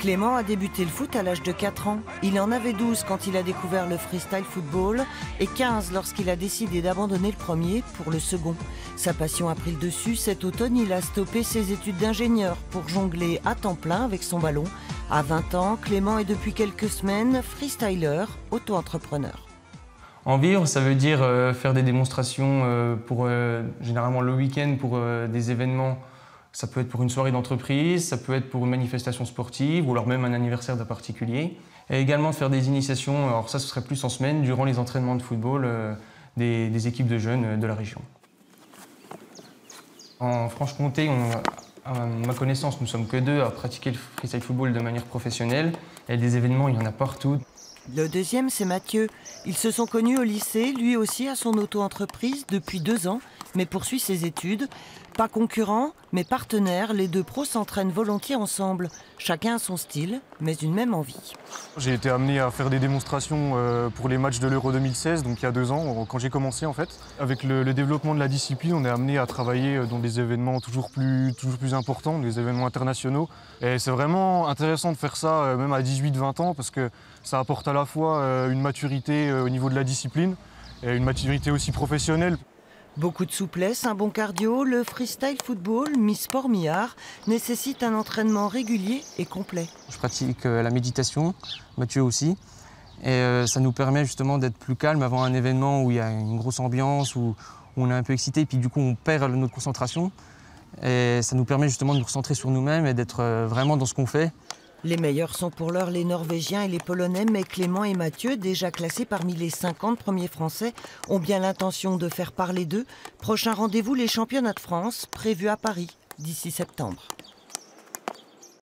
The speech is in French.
Clément a débuté le foot à l'âge de 4 ans. Il en avait 12 quand il a découvert le freestyle football et 15 lorsqu'il a décidé d'abandonner le premier pour le second. Sa passion a pris le dessus. Cet automne, il a stoppé ses études d'ingénieur pour jongler à temps plein avec son ballon. À 20 ans, Clément est depuis quelques semaines freestyler, auto-entrepreneur. En vivre, ça veut dire faire des démonstrations généralement le week-end pour des événements. Ça peut être pour une soirée d'entreprise, ça peut être pour une manifestation sportive ou alors même un anniversaire d'un particulier. Et également de faire des initiations, alors ça ce serait plus en semaine, durant les entraînements de football des équipes de jeunes de la région. En Franche-Comté, à ma connaissance, nous ne sommes que 2 à pratiquer le freestyle football de manière professionnelle. Et des événements, il y en a partout. Le deuxième, c'est Mathieu. Ils se sont connus au lycée, lui aussi a son auto-entreprise depuis 2 ans, mais poursuit ses études. Pas concurrents, mais partenaires, les 2 pros s'entraînent volontiers ensemble. Chacun a son style, mais une même envie. J'ai été amené à faire des démonstrations pour les matchs de l'Euro 2016, donc il y a 2 ans, quand j'ai commencé en fait. Avec le développement de la discipline, on est amené à travailler dans des événements toujours plus importants, des événements internationaux. Et c'est vraiment intéressant de faire ça, même à 18-20 ans, parce que ça apporte à la fois une maturité au niveau de la discipline et une maturité aussi professionnelle. Beaucoup de souplesse, un bon cardio, le freestyle football, mi-sport, mi-art, nécessite un entraînement régulier et complet. Je pratique la méditation, Mathieu aussi, et ça nous permet justement d'être plus calme avant un événement où il y a une grosse ambiance, où on est un peu excité, et puis du coup on perd notre concentration. Et ça nous permet justement de nous recentrer sur nous-mêmes et d'être vraiment dans ce qu'on fait. Les meilleurs sont pour l'heure les Norvégiens et les Polonais, mais Clément et Mathieu, déjà classés parmi les 50 premiers Français, ont bien l'intention de faire parler d'eux. Prochain rendez-vous, les championnats de France, prévus à Paris d'ici septembre.